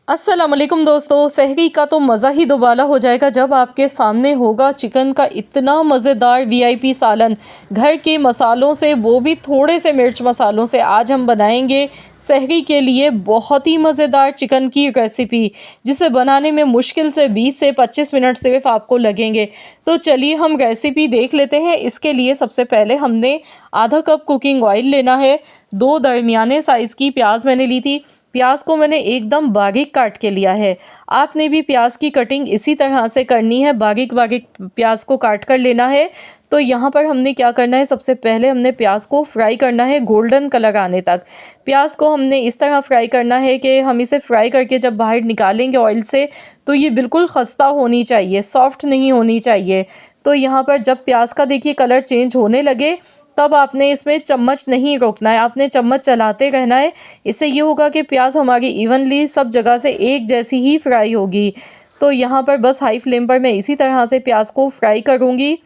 अस्सलाम वालेकुम दोस्तों, सहरी का तो मज़ा ही दोबाला हो जाएगा जब आपके सामने होगा चिकन का इतना मज़ेदार वीआईपी सालन घर के मसालों से, वो भी थोड़े से मिर्च मसालों से। आज हम बनाएंगे सहरी के लिए बहुत ही मज़ेदार चिकन की रेसिपी, जिसे बनाने में मुश्किल से 20 से 25 मिनट सिर्फ आपको लगेंगे। तो चलिए हम रेसिपी देख लेते हैं। इसके लिए सबसे पहले हमने आधा कप कुकिंग ऑयल लेना है। 2 दरमियाने साइज़ की प्याज मैंने ली थी। प्याज को मैंने एकदम बारीक काट के लिया है। आपने भी प्याज की कटिंग इसी तरह से करनी है, बारीक बारीक प्याज को काट कर लेना है। तो यहाँ पर हमने क्या करना है, सबसे पहले हमने प्याज को फ्राई करना है गोल्डन कलर आने तक। प्याज को हमने इस तरह फ्राई करना है कि हम इसे फ्राई करके जब बाहर निकालेंगे ऑयल से, तो ये बिल्कुल खस्ता होनी चाहिए, सॉफ्ट नहीं होनी चाहिए। तो यहाँ पर जब प्याज का देखिए कलर चेंज होने लगे, तब आपने इसमें चम्मच नहीं रोकना है, आपने चम्मच चलाते रहना है। इससे ये होगा कि प्याज हमारी इवनली सब जगह से एक जैसी ही फ्राई होगी। तो यहाँ पर बस हाई फ्लेम पर मैं इसी तरह से प्याज को फ्राई करूँगी।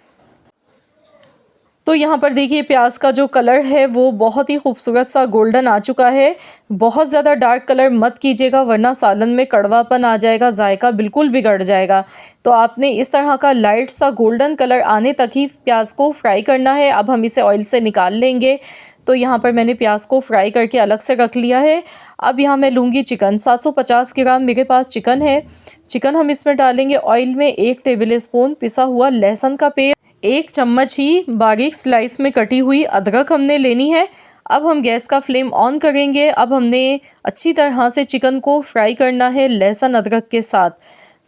तो यहाँ पर देखिए प्याज का जो कलर है वो बहुत ही खूबसूरत सा गोल्डन आ चुका है। बहुत ज़्यादा डार्क कलर मत कीजिएगा, वरना सालन में कड़वापन आ जाएगा, जायका बिल्कुल बिगड़ जाएगा। तो आपने इस तरह का लाइट सा गोल्डन कलर आने तक ही प्याज को फ्राई करना है। अब हम इसे ऑयल से निकाल लेंगे। तो यहाँ पर मैंने प्याज को फ्राई करके अलग से रख लिया है। अब यहाँ मैं लूँगी चिकन, 750 ग्राम मेरे पास चिकन है। चिकन हम इसमें डालेंगे ऑयल में। 1 टेबल स्पून पिसा हुआ लहसुन का पेस्ट, 1 चम्मच ही बारीक स्लाइस में कटी हुई अदरक हमने लेनी है। अब हम गैस का फ्लेम ऑन करेंगे। अब हमने अच्छी तरह से चिकन को फ्राई करना है लहसुन अदरक के साथ।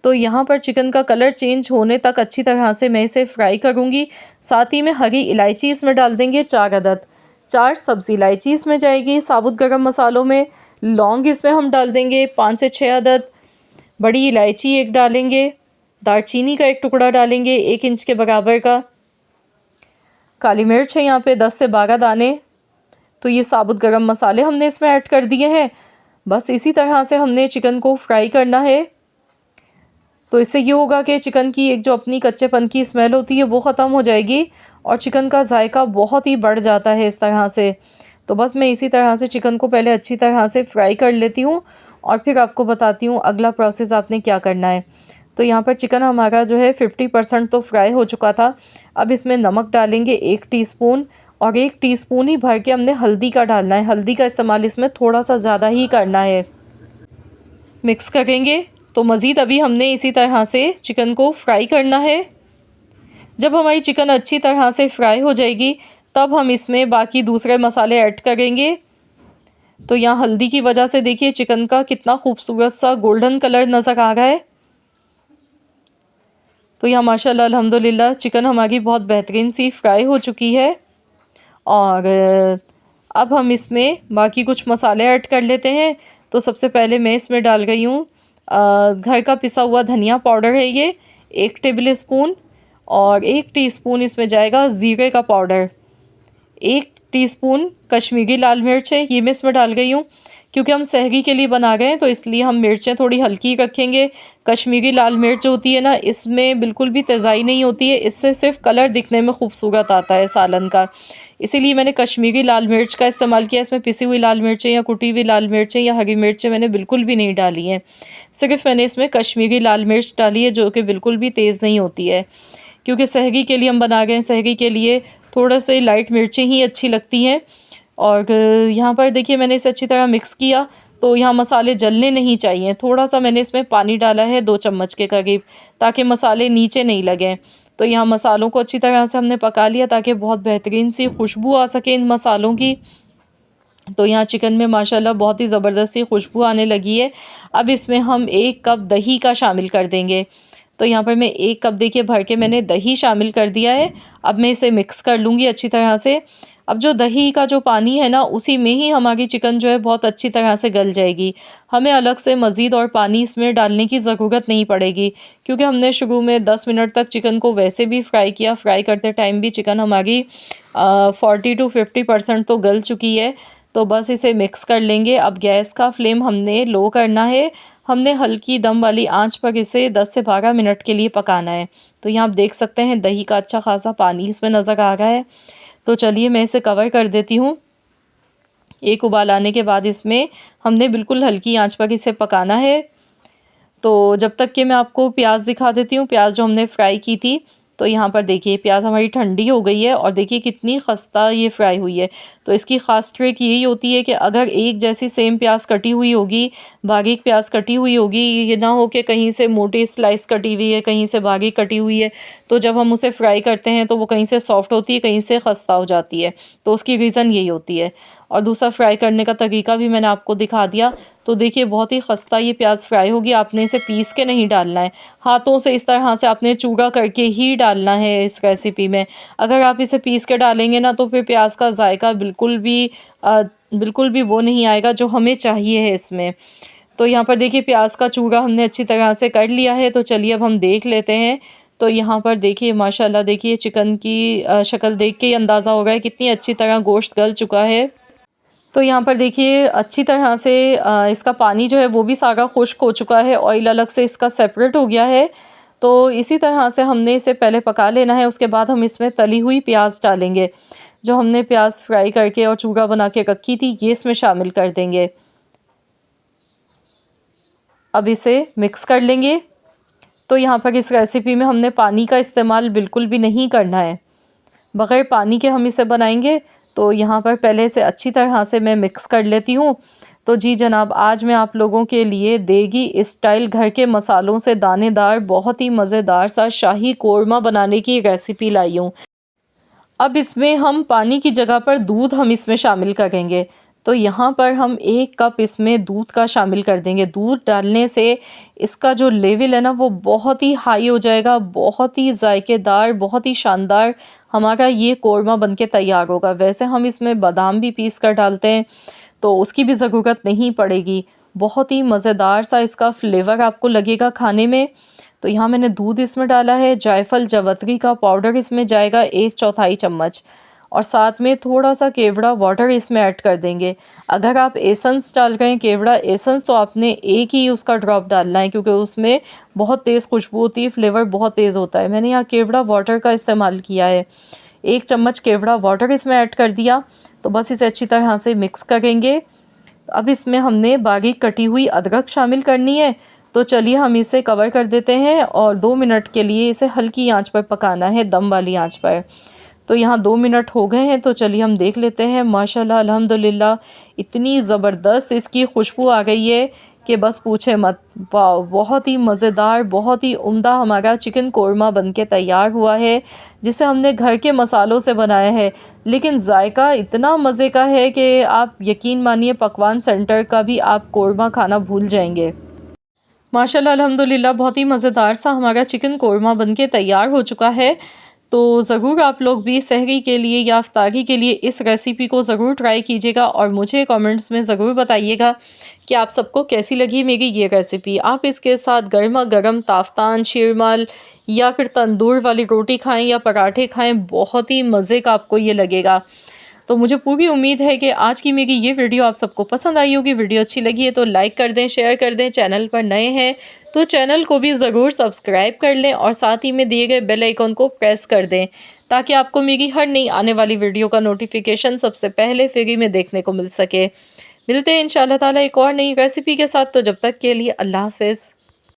तो यहाँ पर चिकन का कलर चेंज होने तक अच्छी तरह से मैं इसे फ्राई करूँगी। साथ ही में हरी इलायची इसमें डाल देंगे 4 अदद, 4 सब्ज़ी इलायची इसमें जाएगी। साबुत गरम मसालों में लौंग इसमें हम डाल देंगे 5 से 6 अदद, बड़ी इलायची 1 डालेंगे, दालचीनी का 1 टुकड़ा डालेंगे 1 इंच के बराबर का। काली मिर्च है यहाँ पे 10 से 12 दाने। तो ये साबुत गरम मसाले हमने इसमें ऐड कर दिए हैं। बस इसी तरह से हमने चिकन को फ्राई करना है। तो इससे ये होगा कि चिकन की एक जो अपनी कच्चेपन की स्मेल होती है वो ख़त्म हो जाएगी और चिकन का जायका बहुत ही बढ़ जाता है इस तरह से। तो बस मैं इसी तरह से चिकन को पहले अच्छी तरह से फ्राई कर लेती हूँ और फिर आपको बताती हूँ अगला प्रोसेस आपने क्या करना है। तो यहाँ पर चिकन हमारा जो है 50% तो फ्राई हो चुका था। अब इसमें नमक डालेंगे 1 टीस्पून और 1 टीस्पून ही भर के हमने हल्दी का डालना है। हल्दी का इस्तेमाल इसमें थोड़ा सा ज़्यादा ही करना है। मिक्स करेंगे। तो मज़ीद अभी हमने इसी तरह से चिकन को फ्राई करना है। जब हमारी चिकन अच्छी तरह से फ्राई हो जाएगी, तब हम इसमें बाकी दूसरे मसाले ऐड करेंगे। तो यहाँ हल्दी की वजह से देखिए चिकन का कितना खूबसूरत सा गोल्डन कलर नज़र आ रहा है। तो यहाँ माशाल्लाह अल्हम्दुलिल्लाह चिकन हमारी बहुत बेहतरीन सी फ्राई हो चुकी है। और अब हम इसमें बाकी कुछ मसाले ऐड कर लेते हैं। तो सबसे पहले मैं इसमें डाल गई हूँ घर का पिसा हुआ धनिया पाउडर है ये 1 टेबल स्पून, और 1 टीस्पून इसमें जाएगा ज़ीरे का पाउडर। 1 टीस्पून कश्मीरी लाल मिर्च है, ये मैं इसमें डाल गई हूँ। क्योंकि हम सहरी के लिए बना गए हैं तो इसलिए हम मिर्चें थोड़ी हल्की रखेंगे। कश्मीरी लाल मिर्च जो होती है ना, इसमें बिल्कुल भी तेज़ाई नहीं होती है, इससे सिर्फ कलर दिखने में खूबसूरत आता है सालन का। इसीलिए मैंने कश्मीरी लाल मिर्च का इस्तेमाल किया। इसमें पिसी हुई लाल मिर्चें या कुटी हुई लाल मिर्चें या हरी मिर्चें मैंने बिल्कुल भी नहीं डाली हैं। सिर्फ मैंने इसमें कश्मीरी लाल मिर्च डाली है, जो कि बिल्कुल भी तेज़ नहीं होती है। क्योंकि सहरी के लिए हम बना गए हैं, सहरी के लिए थोड़ा से लाइट मिर्चें ही अच्छी लगती हैं। और यहाँ पर देखिए मैंने इसे अच्छी तरह मिक्स किया। तो यहाँ मसाले जलने नहीं चाहिए। थोड़ा सा मैंने इसमें पानी डाला है 2 चम्मच के करीब, ताकि मसाले नीचे नहीं लगें। तो यहाँ मसालों को अच्छी तरह से हमने पका लिया ताकि बहुत बेहतरीन सी खुशबू आ सके इन मसालों की। तो यहाँ चिकन में माशाल्लाह बहुत ही ज़बरदस्त सी खुशबू आने लगी है। अब इसमें हम 1 कप दही का शामिल कर देंगे। तो यहाँ पर मैं 1 कप देखिए भर के मैंने दही शामिल कर दिया है। अब मैं इसे मिक्स कर लूँगी अच्छी तरह से। अब जो दही का जो पानी है ना, उसी में ही हमारी चिकन जो है बहुत अच्छी तरह से गल जाएगी। हमें अलग से मज़ीद और पानी इसमें डालने की ज़रूरत नहीं पड़ेगी, क्योंकि हमने शुरू में 10 मिनट तक चिकन को वैसे भी फ्राई किया। फ्राई करते टाइम भी चिकन हमारी 40 to 50% तो गल चुकी है। तो बस इसे मिक्स कर लेंगे। अब गैस का फ्लेम हमने लो करना है। हमने हल्की दम वाली आंच पर इसे 10 से 12 मिनट के लिए पकाना है। तो यहाँ आप देख सकते हैं दही का अच्छा खासा पानी इसमें नज़र आ रहा है। तो चलिए मैं इसे कवर कर देती हूँ। 1 उबाल आने के बाद इसमें हमने बिल्कुल हल्की आंच पर इसे पकाना है। तो जब तक कि मैं आपको प्याज दिखा देती हूँ, प्याज जो हमने फ्राई की थी। तो यहाँ पर देखिए प्याज हमारी ठंडी हो गई है और देखिए कितनी खस्ता ये फ्राई हुई है। तो इसकी ख़ास ट्रिक यही होती है कि अगर एक जैसी सेम प्याज कटी हुई होगी, बारीक प्याज कटी हुई होगी, ये ना हो कि कहीं से मोटी स्लाइस कटी हुई है, कहीं से बारीक कटी हुई है, तो जब हम उसे फ्राई करते हैं तो वो कहीं से सॉफ्ट होती है, कहीं से खस्ता हो जाती है। तो उसकी रीज़न यही होती है। और दूसरा फ्राई करने का तरीका भी मैंने आपको दिखा दिया। तो देखिए बहुत ही खस्ता ये प्याज फ्राई होगी। आपने इसे पीस के नहीं डालना है, हाथों से इस तरह से आपने चूरा करके ही डालना है इस रेसिपी में। अगर आप इसे पीस के डालेंगे ना तो फिर प्याज का जायका बिल्कुल भी वो नहीं आएगा जो हमें चाहिए है इसमें। तो यहाँ पर देखिए प्याज का चूरा हमने अच्छी तरह से कर लिया है। तो चलिए अब हम देख लेते हैं। तो यहाँ पर देखिए माशाल्लाह देखिए चिकन की शक्ल देख के ही अंदाज़ा हो रहा है कितनी अच्छी तरह गोश्त गल चुका है। तो यहाँ पर देखिए अच्छी तरह से इसका पानी जो है वो भी सारा खुश्क हो चुका है, ऑयल अलग से इसका सेपरेट हो गया है। तो इसी तरह से हमने इसे पहले पका लेना है। उसके बाद हम इसमें तली हुई प्याज डालेंगे, जो हमने प्याज फ्राई करके और चूरा बना के रखी थी, ये इसमें शामिल कर देंगे। अब इसे मिक्स कर लेंगे। तो यहाँ पर इस रेसिपी में हमने पानी का इस्तेमाल बिल्कुल भी नहीं करना है, बग़ैर पानी के हम इसे बनाएंगे। तो यहाँ पर पहले से अच्छी तरह से मैं मिक्स कर लेती हूँ। तो जी जनाब, आज मैं आप लोगों के लिए देगी स्टाइल घर के मसालों से दानेदार बहुत ही मज़ेदार सा शाही कोरमा बनाने की रेसिपी लाई हूँ। अब इसमें हम पानी की जगह पर दूध हम इसमें शामिल करेंगे। तो यहाँ पर हम 1 कप इसमें दूध का शामिल कर देंगे। दूध डालने से इसका जो लेवल है ना वो बहुत ही हाई हो जाएगा, बहुत ही जायकेदार, बहुत ही शानदार हमारा ये कोरमा बनके तैयार होगा। वैसे हम इसमें बादाम भी पीस कर डालते हैं तो उसकी भी ज़रूरत नहीं पड़ेगी। बहुत ही मज़ेदार सा इसका फ्लेवर आपको लगेगा खाने में। तो यहाँ मैंने दूध इसमें डाला है, जायफल जावित्री का पाउडर इसमें जाएगा 1/4 चम्मच, और साथ में थोड़ा सा केवड़ा वाटर इसमें ऐड कर देंगे। अगर आप एसेंस डाल रहे हैं केवड़ा एसेंस तो आपने एक ही उसका ड्रॉप डालना है, क्योंकि उसमें बहुत तेज़ खुशबू होती है, फ्लेवर बहुत तेज़ होता है। मैंने यहाँ केवड़ा वाटर का इस्तेमाल किया है। 1 चम्मच केवड़ा वाटर इसमें ऐड कर दिया। तो बस इसे अच्छी तरह से मिक्स करेंगे। अब इसमें हमने बारीक कटी हुई अदरक शामिल करनी है। तो चलिए हम इसे कवर कर देते हैं और 2 मिनट के लिए इसे हल्की आंच पर पकाना है, दम वाली आंच पर। तो यहाँ 2 मिनट हो गए हैं। तो चलिए हम देख लेते हैं। माशाल्लाह अल्हम्दुलिल्लाह इतनी ज़बरदस्त इसकी खुशबू आ गई है कि बस पूछे मत। वाह, बहुत ही मज़ेदार, बहुत ही उम्दा हमारा चिकन कोरमा बनके तैयार हुआ है, जिसे हमने घर के मसालों से बनाया है। लेकिन जायका इतना मज़े का है कि आप यकीन मानिए पकवान सेंटर का भी आप कोरमा खाना भूल जाएंगे। माशाल्लाह अल्हम्दुलिल्लाह बहुत ही मज़ेदार सा हमारा चिकन कोरमा बनके तैयार हो चुका है। तो ज़रूर आप लोग भी सहरी के लिए या इफ्तारी के लिए इस रेसिपी को ज़रूर ट्राई कीजिएगा और मुझे कमेंट्स में ज़रूर बताइएगा कि आप सबको कैसी लगी मेरी ये रेसिपी। आप इसके साथ गर्मा गर्म ताफ़तान, शीरमाल या फिर तंदूर वाली रोटी खाएं या पराठे खाएं, बहुत ही मज़े का आपको ये लगेगा। तो मुझे पूरी उम्मीद है कि आज की मेरी ये वीडियो आप सबको पसंद आई होगी। वीडियो अच्छी लगी है तो लाइक कर दें, शेयर कर दें। चैनल पर नए हैं तो चैनल को भी ज़रूर सब्सक्राइब कर लें और साथ ही में दिए गए बेल आइकन को प्रेस कर दें, ताकि आपको मेरी हर नई आने वाली वीडियो का नोटिफिकेशन सबसे पहले फ्री में देखने को मिल सके। मिलते हैं इंशाल्लाह ताला एक और नई रेसिपी के साथ। तो जब तक के लिए अल्लाह हाफ़िज़।